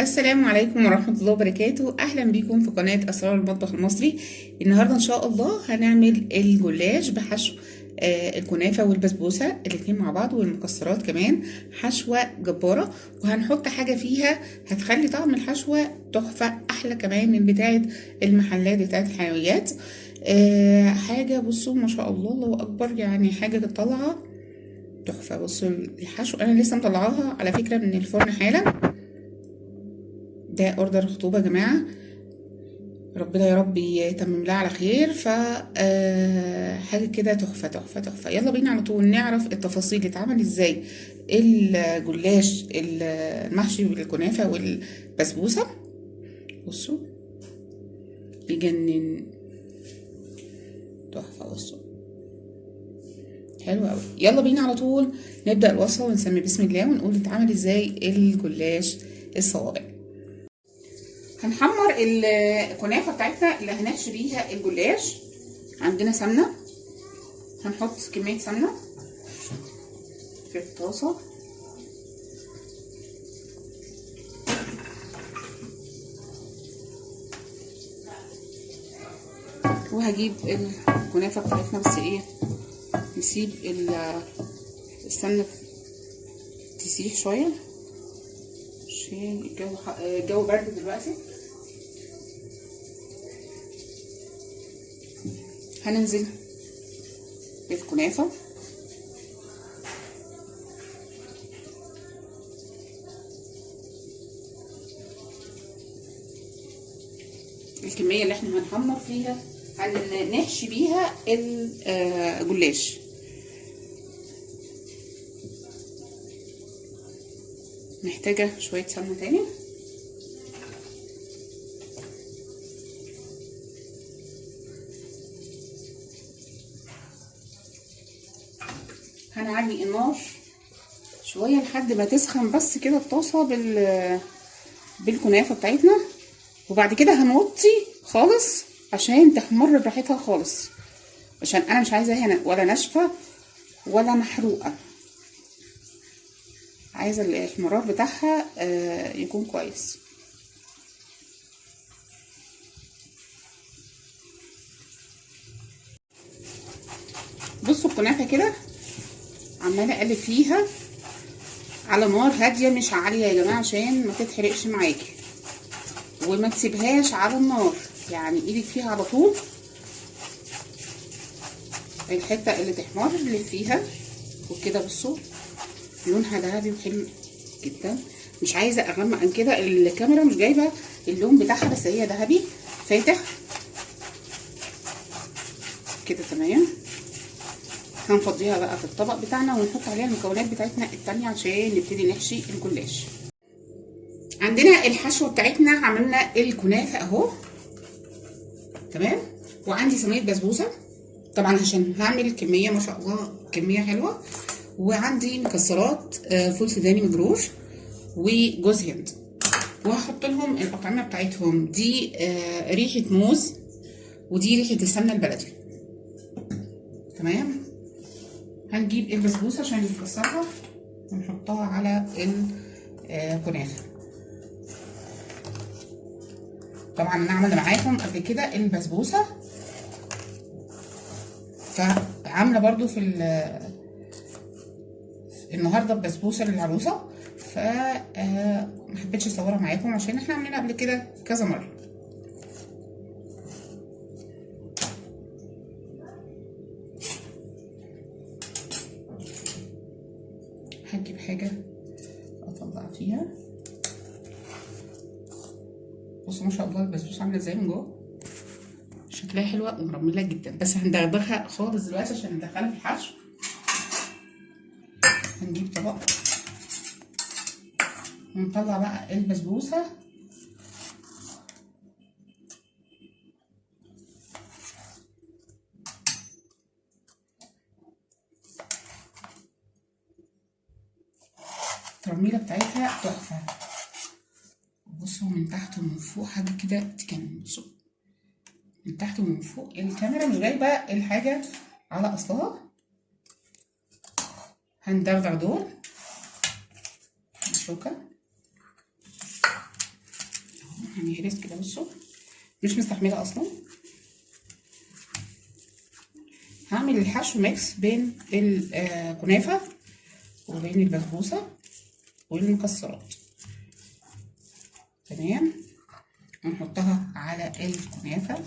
السلام عليكم ورحمة الله وبركاته. أهلا بكم في قناة أسرار المطبخ المصري. النهاردة إن شاء الله هنعمل الجلاش بحشو الكنافة والبسبوسة الاتنين مع بعض، والمكسرات كمان حشوة جبارة، وهنحط حاجة فيها هتخلي طعم الحشوة تحفة أحلى كمان من بتاعة المحلات بتاعة الحلويات. حاجة بصوا ما شاء الله الله أكبر، يعني حاجة طالعة تحفة. بصوا الحشو أنا لسه مطلعاها على فكرة من الفرن حالا، ده اوردر خطوبه يا جماعه، ربنا يا رب يتمم لها على خير. ف حاجه كده تحفه تحفه تحفه. يلا بينا على طول نعرف التفاصيل اتعمل ازاي الجلاش المحشي بالكنافه والبسبوسه. بصوا يجنن، تحفه. بصوا حلو قوي. يلا بينا على طول نبدا الوصفه ونسمي بسم الله ونقول اتعمل ازاي الجلاش الصوابع. هنحمر الكنافه بتاعتنا اللي هنحشي بيها الجلاش. عندنا سمنه، هنحط كميه سمنه في الطاسه، وهجيب الكنافه بتاعتنا، بس ايه نسيب السمنه تسيح شويه عشان الجو برد دلوقتي. هننزل بالكنافه الكميه اللي احنا هنحمر فيها هنحشي بيها الجلاش. محتاجه شويه سمنه تاني، هنعلي النار شويه لحد ما تسخن بس كده الطاسه بالكنافه بتاعتنا، وبعد كده هنوطي خالص عشان تحمر براحتها خالص، عشان انا مش عايزاها هنا ولا ناشفه ولا محروقه، عايزه الاحمرار بتاعها يكون كويس. بصوا الكنافه كده عماله اقلب فيها على نار هاديه مش عاليه يا جماعه عشان ما تتحرقش معاكي، وما تسيبهاش على النار، يعني ايدك فيها على طول، الحته اللي تحمر اللي فيها وكده. بصوا لونها ذهبي وحلو جدا، مش عايزه اغمق عن كده، الكاميرا مش جايبه اللون بتاعها بس هي ذهبي فاتح كده تمام. هنفضيها بقى في الطبق بتاعنا ونحط عليها المكونات بتاعتنا التانية عشان نبتدي نحشي الجلاش. عندنا الحشوه بتاعتنا، عملنا الكنافه اهو تمام، وعندي صينيه بسبوسه طبعا عشان هعمل كميه ما شاء الله كميه حلوه، وعندي مكسرات فول سوداني مجروش وجوز هند، وهحط لهم الاطعمه بتاعتهم دي ريحه موز ودي ريحه السمنه البلدي تمام. هنجيب البسبوسه عشان نكسرها ونحطها على الكنافه. طبعا انا عملت معاكم قبل كده البسبوسه، فعامله برضو في النهارده بسبوسه للعروسه، ف ما حبيتش اصورها معاكم عشان احنا عاملينها قبل كده كذا مره. هجيب حاجه اطلع فيها. بصوا ما شاء الله البسبوسه عامله ازاي من جوه، شكلها حلوه ومرمله جدا، بس هندغدغها خالص دلوقتي عشان ندخلها في الحشو. هنجيب طبق ونطلع بقى البسبوسه الترميله بتاعتها تحفه. بصوا من تحت ومن فوق حاجه كده تكمل، بصوا من تحت ومن فوق، الكاميرا مش جايبه الحاجه على اصلها. هندغدغ دول بالشوكه هنهرس كده. بصوا مش مستحمله اصلا. هعمل الحشو ميكس بين الكنافه وبين البسبوسه والمكسرات. تمام. ونحطها على الكنافه.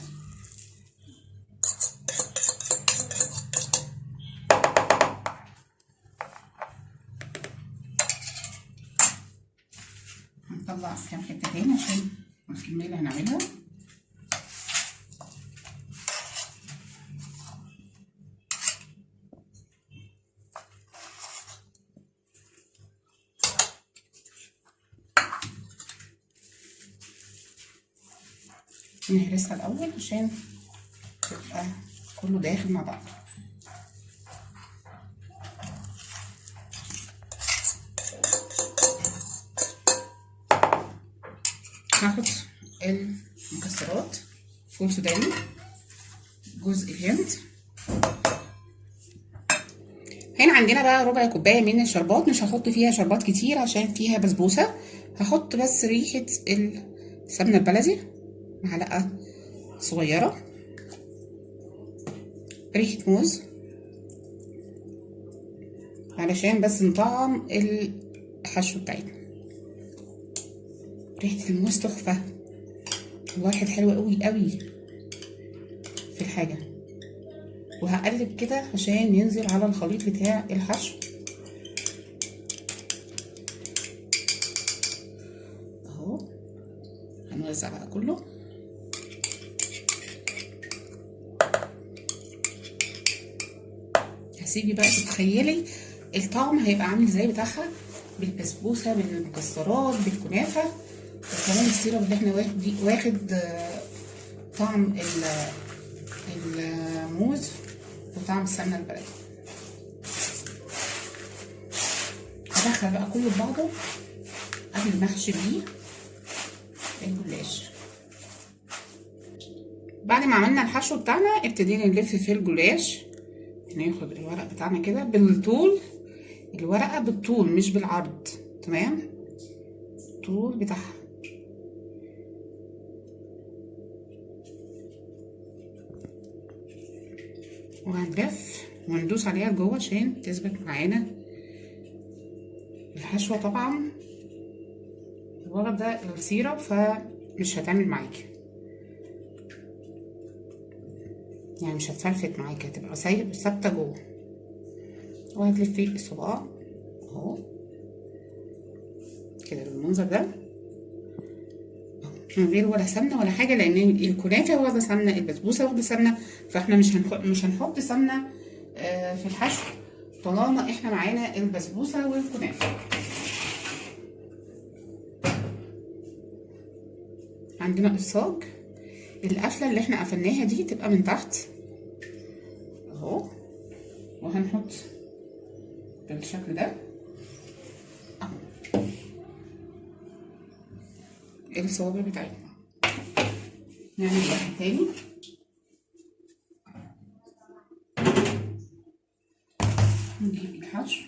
هنطلع كام حته تاني عشان الكميه اللي هنعملها. نهرسها الاول عشان تبقى كله داخل مع بعض. هاخد المكسرات، فول سوداني، جوز الهند. هنا عندنا بقى ربع كوبايه من الشربات، مش هحط فيها شربات كتير عشان فيها بسبوسه. هحط بس ريحه السمنه البلدي، معلقه صغيره، ريحه موز علشان بس نطعم الحشو بتاعتنا. ريحه الموز تحفه، الواحد حلو قوي قوي في الحاجه. وهقلب كده عشان ينزل على الخليط بتاع الحشو اهو. هنوزع بقى كله. هسيبي بقى تتخيلي الطعم هيبقى عامل ازاي بتاعها، بالبسبوسه بالمكسرات بالكنافه، وكمان السيرب اللي احنا واخد طعم الموز وطعم السمنه البلدي. هدخل بقى كله في بعضه قبل ما احشي بيه الجلاش. بعد ما عملنا الحشو بتاعنا ابتدينا نلف في الجلاش. ناخد الورق بتاعنا كده بالطول، الورقه بالطول مش بالعرض. تمام، الطول بتاعها. وهنلف وندوس عليها لجوه عشان تثبت معانا الحشوه. طبعا الورق ده السيرب فمش هتعمل معاكي، يعني مش هتفلفت معاكي، هتبقى ثابته جوه. وهتلفي الصباع اهو كده بالمنظر ده، من غير ولا سمنه ولا حاجه، لان الكنافه واخده سمنه، البسبوسه واخده سمنه، فاحنا مش هنحط سمنه في الحشو طالما احنا معانا البسبوسه والكنافه. عندنا الصاج، القفله اللي احنا قفلناها دي تبقى من تحت اهو، وهنحط بالشكل ده اهو الصوابع بتاعتنا. نعمل واحد تاني. نجيب الحشو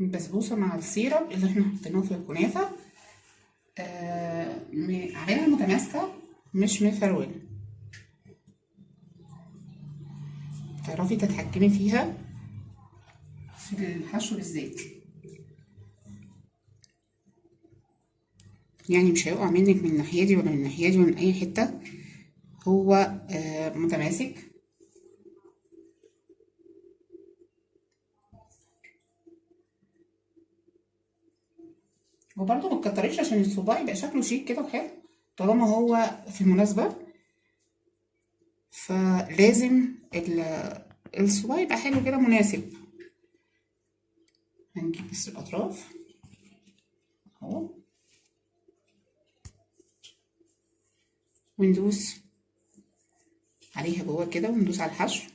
البسبوسه مع السيرب اللي احنا حطيناه في الكنافه، عاملها متماسكه مش مفروله، تعرفي تتحكمي فيها في الحشو بالذات، يعني مش هيقع منك من الناحيه دي ولا من الناحيه دي ولا من اي حته، هو متماسك. وبرده ما تكتريش عشان الصباع يبقى شكله شيك كده وحلو، طالما هو في المناسبه فلازم الصباع يبقى حلو كده مناسب. هنجيب بس الاطراف اهو وندوس عليها جوه كده، وندوس على الحشو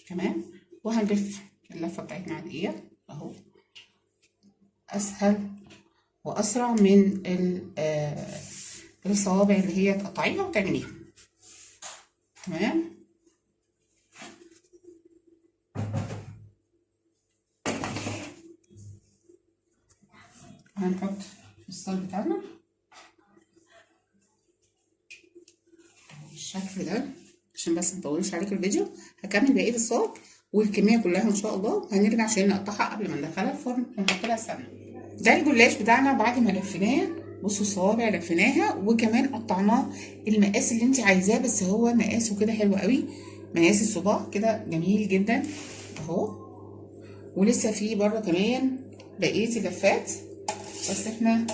تمام. وهنلف اللفه بتاعتنا عاديه اهو، اسهل واسرع من الصوابع اللي هي تقطعيها وتعمليها. تمام. هنحط في الصاج بتاعنا بالشكل ده عشان بس مطولش عليكم الفيديو. هكمل بقيه الصاج والكميه كلها ان شاء الله، وهنرجع عشان نقطعها قبل ما ندخلها الفرن ونحط لها السمنه. ده الجلاش بتاعنا بعد ما لفيناه. بصوا الصوابع لفيناها وكمان قطعناه المقاس اللي انت عايزاه، بس هو مقاسه كده حلو قوي، مقاس الصباع كده جميل جدا اهو. ولسه في بره كمان بقيه اللفات، بس احنا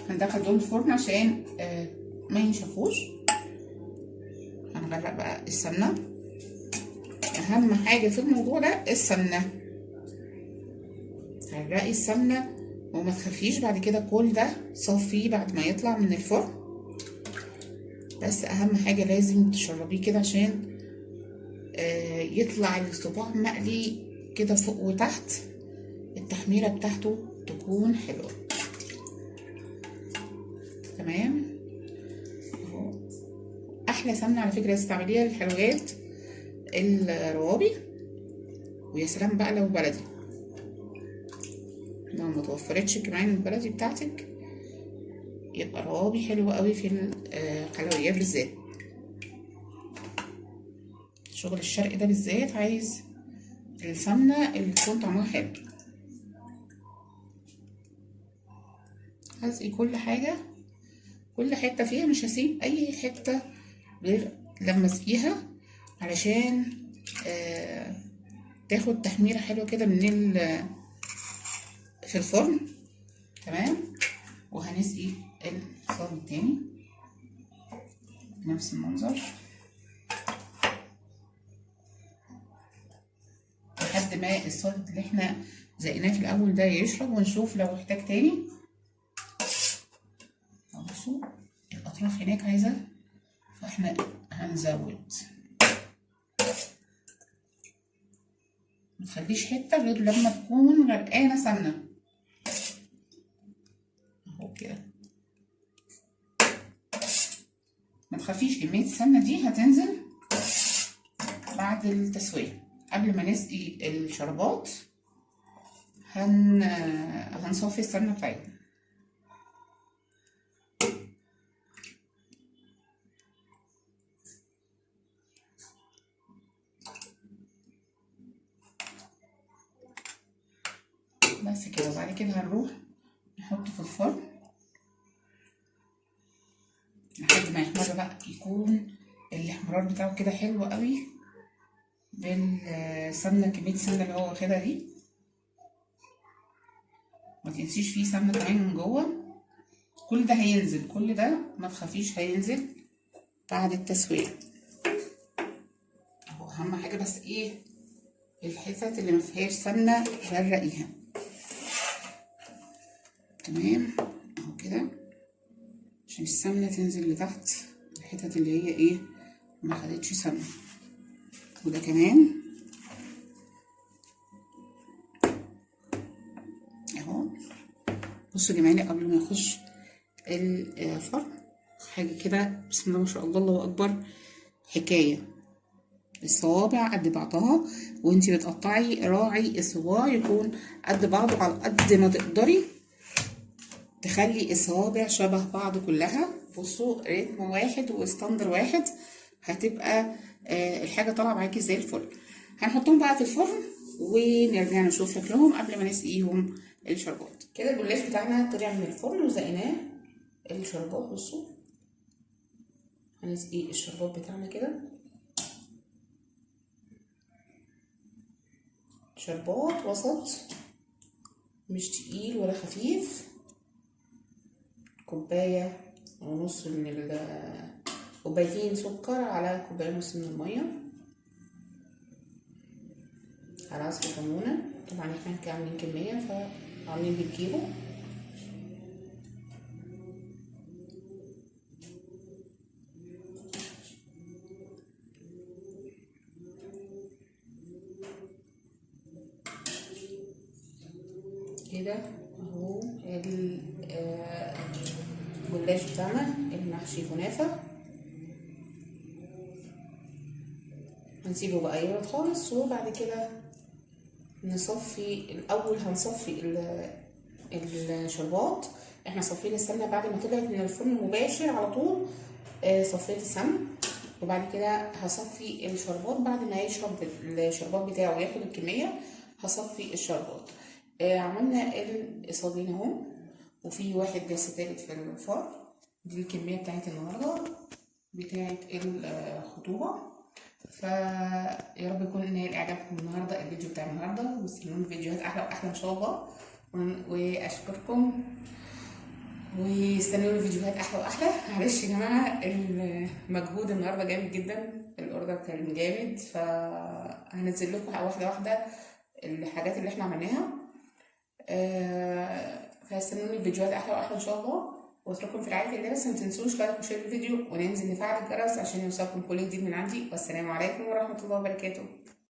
هندخل دول الفرن عشان ما ينشفوش. هنغرق بقى السمنه، اهم حاجه في الموضوع ده السمنه. غرقي السمنه وما تخافيش بعد كده كل ده صفيه بعد ما يطلع من الفرن، بس اهم حاجه لازم تشربيه كده عشان يطلع الصباع مقلي كده فوق وتحت، التحميره بتاعته تكون حلوه. تمام اهو. احلى سمنه على فكره تستعمليها للحلويات الروابي، ويا سلام بقى لو بلدي، لو ما توفرتش كمان البلدي بتاعتك يبقى روابي حلو قوي في الحلويات بالذات. شغل الشرق ده بالذات عايز السمنه اللي تكون طعمها حلو. هسقي كل حاجه، كل حته فيها، مش هسيب اي حته غير لما اسقيها علشان تاخد تحميره حلوه كده من في الفرن. تمام. وهنسقي الصاج التاني بنفس المنظر لحد ما الصاج اللي احنا زقناه في الاول ده يشرب، ونشوف لو احتاج تاني. بصوا الاطراف هناك عايزه، فاحنا هنزود، متخليش حته غير لما تكون غرقانه سمنه اهو كده. ما تخافيش، كميه السمنه دي هتنزل بعد التسويه. قبل ما نسقي الشربات هنصفي السمنه بتاعتنا. بس كده. وبعد كده هنروح نحطه في الفرن لحد ما يحمر بقى، يكون الاحمرار بتاعه كده حلو قوي بالسمنه، كميه السمنه اللي هو واخدها دي. ما تنسيش فيه سمنه كمان من جوه. كل ده هينزل، كل ده ما تخافيش هينزل بعد التسويه. اهو اهم حاجه بس ايه، الحتت اللي ما فيهاش سمنه غرقيها. تمام اهو كده عشان السمنه تنزل لتحت الحتت اللي هي ايه ما خدتش سمنه. وده كمان اهو. بصوا يا جماعه قبل ما يخش الفرن حاجه كده بسم الله ما شاء الله الله اكبر، حكايه. الصوابع قد بعضها، وانتي بتقطعي راعي الصباع يكون قد بعضه على قد ما تقدري تخلي الصوابع شبه بعض كلها. بصوا رتم واحد وستاندر واحد، هتبقى الحاجه طالعه معاكي زي الفل. هنحطهم بقى في الفرن ونرجع نشوف شكلهم قبل ما نسقيهم الشربات. كده الجلاش بتاعنا طلع من الفرن وزقناه الشربات. بصوا هنسقي الشربات بتاعنا كده، شربات وسط مش تقيل ولا خفيف. كوباية ونص من كوبايتين سكر على كوباية ونص من المية على عصرة ليمونة. طبعا احنا عاملين كمية فعاملين بالكيلو. كده اهو الجلاش بتاعنا المحشي كنافة. هنسيبه بقى يبرد خالص، وبعد كده نصفي. الاول هنصفي الشربات. احنا صفينا السمنه بعد ما طلعت من الفرن مباشر على طول. صفيت السمن، وبعد كده هصفي الشربات بعد ما يشرب الشربات بتاعه وياخد الكميه. هصفي الشربات. عملنا القصادين اهو، وفي واحد لسه تالت في الفرن. دي الكميه بتاعت النهارده بتاعت الخطوبه. فيا رب يكون نال اعجابكم النهارده الفيديو بتاع النهارده، واستنوني فيديوهات احلى واحلى ان شاء الله. واشكركم، واستنوني فيديوهات احلى واحلى. معلش يا جماعه المجهود النهارده جامد جدا، الاوردر كان جامد، فهنزل لكم واحده واحده الحاجات اللي احنا عملناها. فاستنوني فيديوهات احلى واحلى ان شاء الله، واترككم في رعايه الله. بس ما تنسوش لايك وشير الفيديو، وننزل نفعل الجرس عشان يوصلكم كل جديد من عندي. والسلام عليكم ورحمه الله وبركاته.